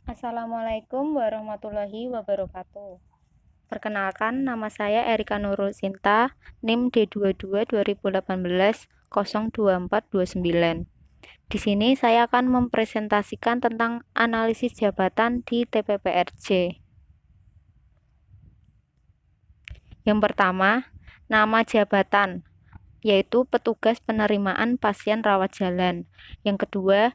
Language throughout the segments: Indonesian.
Assalamualaikum warahmatullahi wabarakatuh. Perkenalkan, nama saya Erika Nurul Sinta, NIM D22 2018 02429. Di sini saya akan mempresentasikan tentang analisis jabatan di TPPRJ. Yang pertama, nama jabatan, yaitu petugas penerimaan pasien rawat jalan. Yang kedua,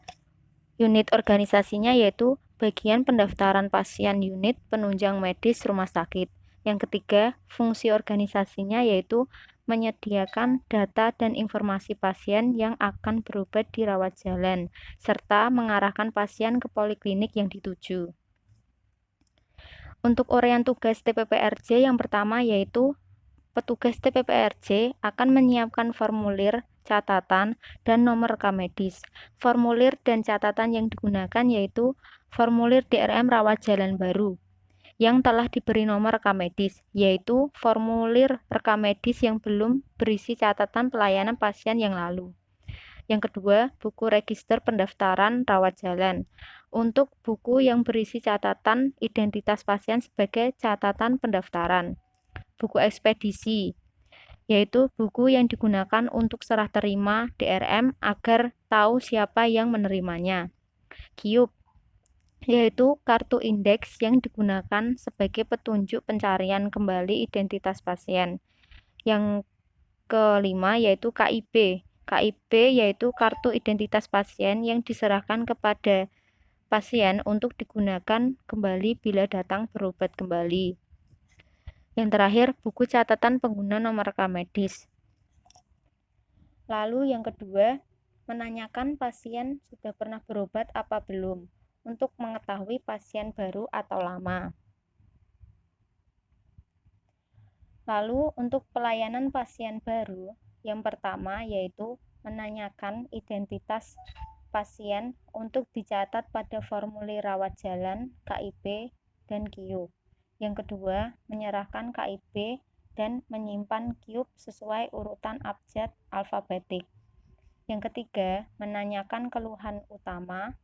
unit organisasinya yaitu bagian pendaftaran pasien unit penunjang medis rumah sakit. Yang ketiga, fungsi organisasinya yaitu menyediakan data dan informasi pasien yang akan berobat di rawat jalan, serta mengarahkan pasien ke poliklinik yang dituju. Untuk uraian tugas TPPRJ yang pertama yaitu petugas TPPRJ akan menyiapkan formulir, catatan, dan nomor rekam medis. Formulir dan catatan yang digunakan yaitu formulir DRM rawat jalan baru yang telah diberi nomor rekam medis, yaitu formulir rekam medis yang belum berisi catatan pelayanan pasien yang lalu. Yang kedua, buku register pendaftaran rawat jalan. Untuk buku yang berisi catatan identitas pasien sebagai catatan pendaftaran. Buku ekspedisi, yaitu buku yang digunakan untuk serah terima DRM agar tahu siapa yang menerimanya. Kiup, yaitu kartu indeks yang digunakan sebagai petunjuk pencarian kembali identitas pasien. Yang kelima yaitu KIP. KIP yaitu kartu identitas pasien yang diserahkan kepada pasien untuk digunakan kembali bila datang berobat kembali. Yang terakhir, buku catatan pengguna nomor rekam medis. Lalu yang kedua, menanyakan pasien sudah pernah berobat apa belum, untuk mengetahui pasien baru atau lama. Lalu untuk pelayanan pasien baru, yang pertama yaitu menanyakan identitas pasien untuk dicatat pada formulir rawat jalan, KIP, dan KIUP. Yang kedua, menyerahkan KIP dan menyimpan KIUP sesuai urutan abjad alfabetik. Yang ketiga, menanyakan keluhan utama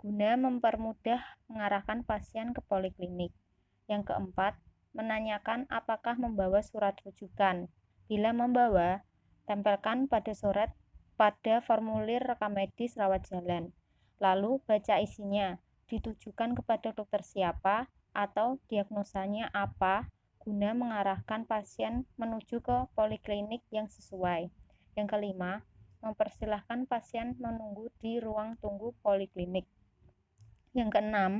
guna mempermudah mengarahkan pasien ke poliklinik. Yang keempat, menanyakan apakah membawa surat rujukan. Bila membawa, tempelkan pada surat pada formulir rekam medis rawat jalan. Lalu baca isinya, ditujukan kepada dokter siapa atau diagnosanya apa guna mengarahkan pasien menuju ke poliklinik yang sesuai. Yang kelima, mempersilahkan pasien menunggu di ruang tunggu poliklinik. Yang keenam,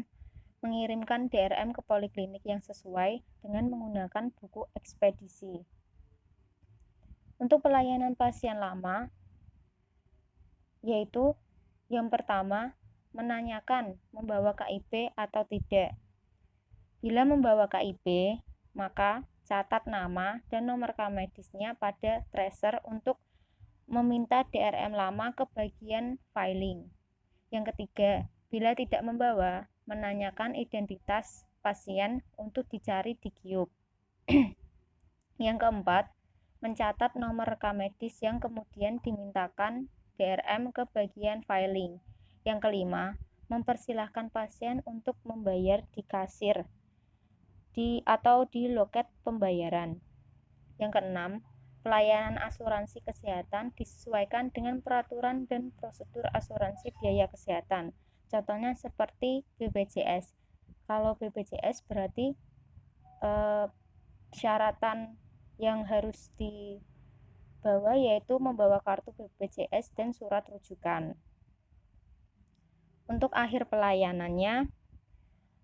mengirimkan DRM ke poliklinik yang sesuai dengan menggunakan buku ekspedisi. Untuk pelayanan pasien lama, yaitu yang pertama, menanyakan membawa KIP atau tidak. Bila membawa KIP, maka catat nama dan nomor rekam medisnya pada tracer untuk meminta DRM lama ke bagian filing. Yang ketiga, bila tidak membawa, menanyakan identitas pasien untuk dicari di KIUP. Yang keempat, mencatat nomor rekam medis yang kemudian dimintakan DRM ke bagian filing. Yang kelima, mempersilahkan pasien untuk membayar di kasir atau di loket pembayaran. Yang keenam, pelayanan asuransi kesehatan disesuaikan dengan peraturan dan prosedur asuransi biaya kesehatan. Contohnya seperti BPJS. Kalau BPJS berarti syaratan yang harus dibawa yaitu membawa kartu BPJS dan surat rujukan. Untuk akhir pelayanannya,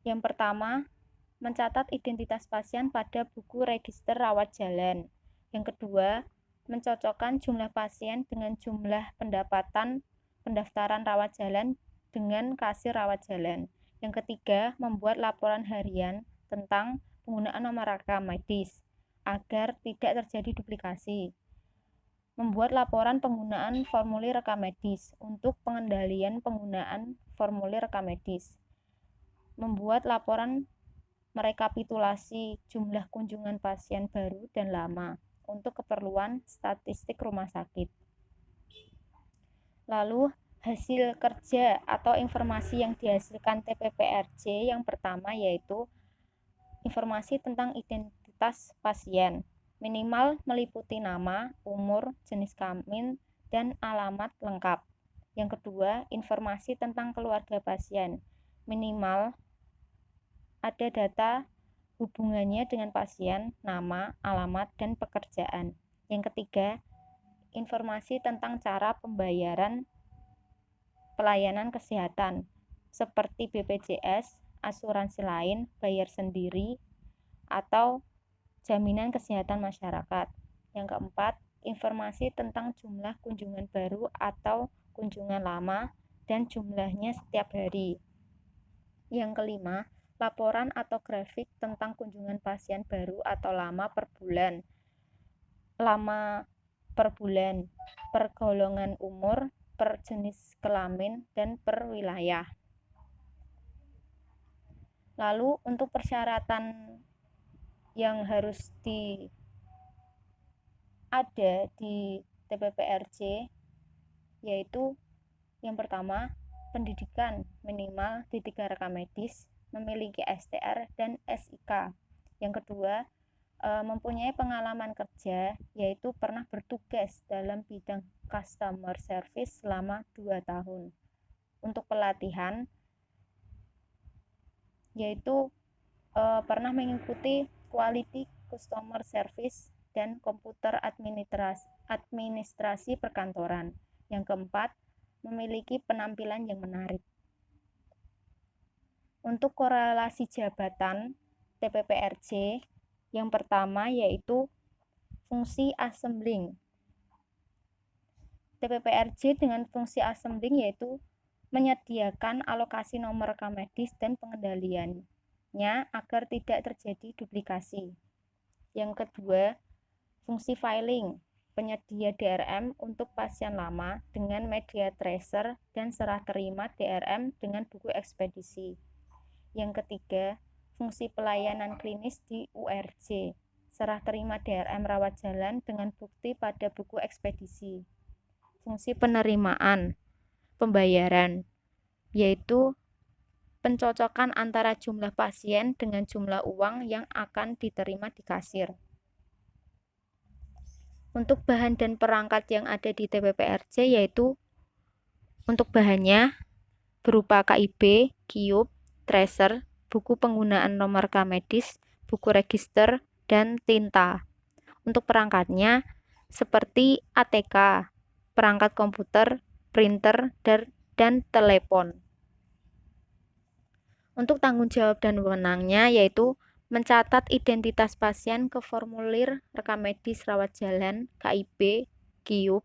yang pertama, mencatat identitas pasien pada buku register rawat jalan. Yang kedua, mencocokkan jumlah pasien dengan jumlah pendaftaran rawat jalan dengan kasir rawat jalan. Yang ketiga, membuat laporan harian tentang penggunaan nomor rekam medis agar tidak terjadi duplikasi. Membuat laporan penggunaan formulir rekam medis untuk pengendalian penggunaan formulir rekam medis. Membuat laporan merekapitulasi jumlah kunjungan pasien baru dan lama untuk keperluan statistik rumah sakit. Lalu hasil kerja atau informasi yang dihasilkan TPPRJ yang pertama yaitu informasi tentang identitas pasien, minimal meliputi nama, umur, jenis kelamin, dan alamat lengkap. Yang kedua, informasi tentang keluarga pasien, minimal ada data hubungannya dengan pasien, nama, alamat, dan pekerjaan. Yang ketiga, informasi tentang cara pembayaran pelayanan kesehatan seperti BPJS, asuransi lain, bayar sendiri, atau jaminan kesehatan masyarakat. Yang keempat, informasi tentang jumlah kunjungan baru atau kunjungan lama dan jumlahnya setiap hari. Yang kelima, laporan atau grafik tentang kunjungan pasien baru atau lama per bulan, per golongan umur, per jenis kelamin, dan per wilayah. Lalu untuk persyaratan yang harus ada di TPPRJ yaitu yang pertama, pendidikan minimal D3 rekam medis, memiliki STR dan SIK. Yang kedua, mempunyai pengalaman kerja yaitu pernah bertugas dalam bidang customer service selama 2 tahun. Untuk pelatihan yaitu pernah mengikuti quality customer service dan komputer administrasi perkantoran. Yang keempat, memiliki penampilan yang menarik. Untuk korelasi jabatan TPPRJ yang pertama yaitu fungsi assembling. TPPRJ dengan fungsi assembling yaitu menyediakan alokasi nomor rekam medis dan pengendaliannya agar tidak terjadi duplikasi. Yang kedua, fungsi filing, penyedia DRM untuk pasien lama dengan media tracer dan serah terima DRM dengan buku ekspedisi. Yang ketiga, fungsi pelayanan klinis di URJ, serah terima DRM rawat jalan dengan bukti pada buku ekspedisi. Fungsi penerimaan, pembayaran, yaitu pencocokan antara jumlah pasien dengan jumlah uang yang akan diterima di kasir. Untuk bahan dan perangkat yang ada di TPPRJ yaitu untuk bahannya berupa KIB, QIUP, tracer, buku penggunaan nomor rekam medis, buku register, dan tinta. Untuk perangkatnya seperti ATK, perangkat komputer, printer, dan telepon. Untuk tanggung jawab dan wewenangnya yaitu mencatat identitas pasien ke formulir rekam medis rawat jalan, KIB, QIUP,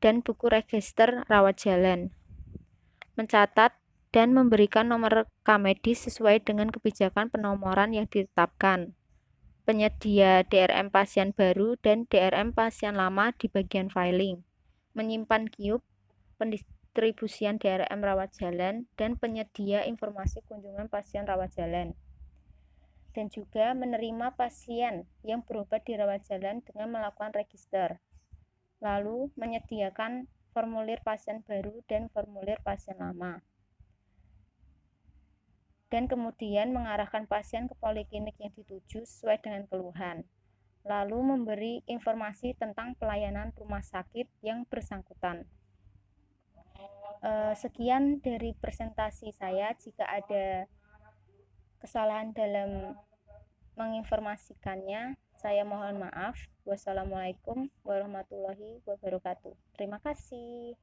dan buku register rawat jalan. Mencatat dan memberikan nomor rekam medis sesuai dengan kebijakan penomoran yang ditetapkan. Penyedia DRM pasien baru dan DRM pasien lama di bagian filing. Menyimpan QIUP, pendistribusian DRM rawat jalan, dan penyedia informasi kunjungan pasien rawat jalan. Dan juga menerima pasien yang berobat di rawat jalan dengan melakukan register. Lalu menyediakan formulir pasien baru dan formulir pasien lama. Dan kemudian mengarahkan pasien ke poliklinik yang dituju sesuai dengan keluhan. Lalu memberi informasi tentang pelayanan rumah sakit yang bersangkutan. Sekian dari presentasi saya. Jika ada kesalahan dalam menginformasikannya, saya mohon maaf. Wassalamualaikum warahmatullahi wabarakatuh. Terima kasih.